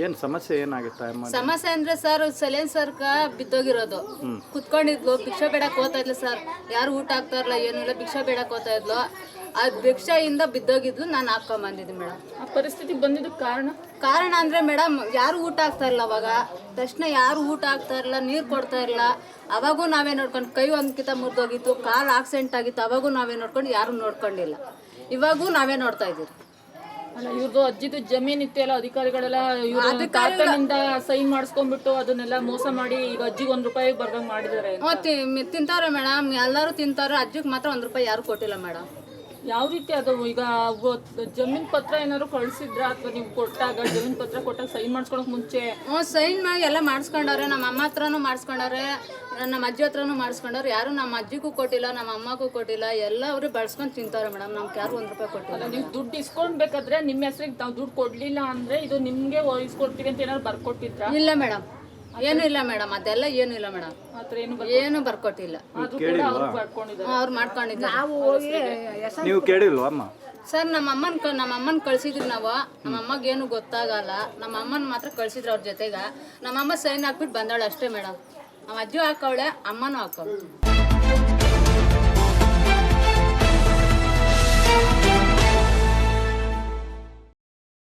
ಏನು ಸಮಸ್ಯೆ ಏನಾಗುತ್ತೆ ಅಮ್ಮ? ಸಮಸ್ಯೆ ಅಂದ್ರೆ ಸರ್ ಸೈಲೆನ್ಸರ್ಗ ಬಿದ್ದೋಗಿರೋದು. ಕುತ್ಕೊಂಡಿದ್ಲು, ಭಿಕ್ಷೆ ಬೇಡಕ್ಕೆ ಹೋಗ್ತಾ ಇದ್ಲು ಸರ್. ಯಾರು ಊಟ ಆಗ್ತಾ ಇರಲ್ಲ, ಏನೂ ಇಲ್ಲ, ಭಿಕ್ಷೆ ಬೇಡಕ್ಕೆ ಹೋಗ್ತಾ ಇದ್ಲು. ಅದು ಭಿಕ್ಷೆಯಿಂದ ಬಿದ್ದೋಗಿದ್ಲು, ನಾನು ಹಾಕೊಂಬಂದಿದ್ದೆ ಮೇಡಮ್. ಆ ಪರಿಸ್ಥಿತಿ ಬಂದಿದ್ದಕ್ಕೆ ಕಾರಣ ಅಂದರೆ ಮೇಡಮ್, ಯಾರು ಊಟ ಆಗ್ತಾ ಇಲ್ಲ ಅವಾಗ. ತಕ್ಷಣ ಯಾರು ಊಟ ಆಗ್ತಾ ಇರಲ್ಲ, ನೀರು ಕೊಡ್ತಾ ಇರಲ್ಲ. ಅವಾಗೂ ನಾವೇ ನೋಡ್ಕೊಂಡು, ಕೈ ಒಂದ್ಕಿತ ಮುರಿದೋಗಿತ್ತು, ಕಾಲು ಆಕ್ಸಿಡೆಂಟ್ ಆಗಿತ್ತು, ಅವಾಗೂ ನಾವೇ ನೋಡ್ಕೊಂಡು, ಯಾರು ನೋಡ್ಕೊಂಡಿಲ್ಲ. ಇವಾಗೂ ನಾವೇ ನೋಡ್ತಾ ಇದ್ದೀವಿ. ಅಲ್ಲ, ಇವ್ರದ್ದು ಅಜ್ಜಿದು ಜಮೀನ್ ಇತ್ತೆಲ್ಲ, ಅಧಿಕಾರಿಗಳೆಲ್ಲ ಇವ್ರ ತಾತನಿಂದ ಸೈನ್ ಮಾಡಿಸ್ಕೊಂಡ್ಬಿಟ್ಟು ಅದನ್ನೆಲ್ಲ ಮೋಸ ಮಾಡಿ ಈಗ ಅಜ್ಜಿಗೆ ₹1 ಬರ್ದಂಗೆ ಮಾಡಿದ್ದಾರೆ. ತಿಂತಾರೆ ಮೇಡಮ್, ಎಲ್ಲರೂ ತಿಂತಾರೆ. ಅಜ್ಜಿಗೆ ಮಾತ್ರ ₹1 ಯಾರು ಕೊಟ್ಟಿಲ್ಲ ಮೇಡಮ್. ಯಾವ ರೀತಿ ಅದು ಈಗ ಜಮೀನ್ ಪತ್ರ ಏನಾದ್ರು ಕಳ್ಸಿದ್ರ ಅಥವಾ ನೀವು ಕೊಟ್ಟಾಗ ಜಮೀನ್ ಪತ್ರ ಕೊಟ್ಟಾಗ ಸೈನ್ ಮಾಡಿಸ್ಕೊಳಕ್ ಮುಂಚೆ? ಸೈನ್ ಮಾಡಿ ಎಲ್ಲ ಮಾಡಿಸ್ಕೊಂಡವ್ರೆ. ನಮ್ಮ ಅಮ್ಮ ಹತ್ರನೂ ಮಾಡಿಸ್ಕೊಂಡವ್ರೆ, ನಮ್ಮ ಅಜ್ಜಿ ಹತ್ರನೂ ಮಾಡಿಸ್ಕೊಂಡವ್ರೆ. ಯಾರು ನಮ್ಮ ಅಜ್ಜಿಗೂ ಕೊಟ್ಟಿಲ್ಲ, ನಮ್ಮ ಅಮ್ಮಗೂ ಕೊಟ್ಟಿಲ್ಲ. ಎಲ್ಲ ಅವರು ಬಳಸ್ಕೊಂಡು ತಿಂತಾರೆ ಮೇಡಮ್. ನಮ್ಗೆ ಯಾರು ₹1 ಕೊಟ್ಟಿಲ್ಲ. ನೀವು ದುಡ್ಡು ಇಸ್ಕೊಳ್ಬೇಕಾದ್ರೆ ನಿಮ್ಮ ಹೆಸರಿಗೆ ನಾವು ದುಡ್ಡು ಕೊಡ್ಲಿಲ್ಲ ಅಂದ್ರೆ ಇದು ನಿಮ್ಗೆ ಇಸ್ಕೊಡ್ತೀವಿ ಅಂತ ಏನಾದ್ರು ಬರ್ಕೊಟ್ಟಿದ್ರ? ಇಲ್ಲ ಮೇಡಮ್, ಏನು ಇಲ್ಲ ಮೇಡಮ್, ಅದೆಲ್ಲ ಏನು ಇಲ್ಲ ಮೇಡಮ್. ಏನು ಬರ್ಕೊಟ್ಟಿಲ್ಲ. ಅವ್ರು ಮಾಡ್ಕೊಂಡಿದ್ದಾರೆ. ನೀವು ಕೇಳಿಲ್ವಾ ಅಮ್ಮ? ಸರ್ ನಮ್ಮ ಅಮ್ಮನ ಕಳ್ಸಿದ್ರಿ ನಾವು. ನಮ್ಮ ಅಮ್ಮಗೆ ಏನು ಗೊತ್ತಾಗಲ್ಲ. ನಮ್ಮ ಅಮ್ಮನ ಮಾತ್ರ ಕಳ್ಸಿದ್ರು ಅವ್ರ ಜೊತೆಗೆ. ನಮ್ಮ ಅಮ್ಮ ಸೈನ್ ಹಾಕ್ಬಿಟ್ಟು ಬಂದಾಳೆ ಅಷ್ಟೇ ಮೇಡಮ್. ನಮ್ಮ ಅಜ್ಜಿ ಹಾಕವಳೆ, ಅಮ್ಮನೂ ಹಾಕವಳೆ.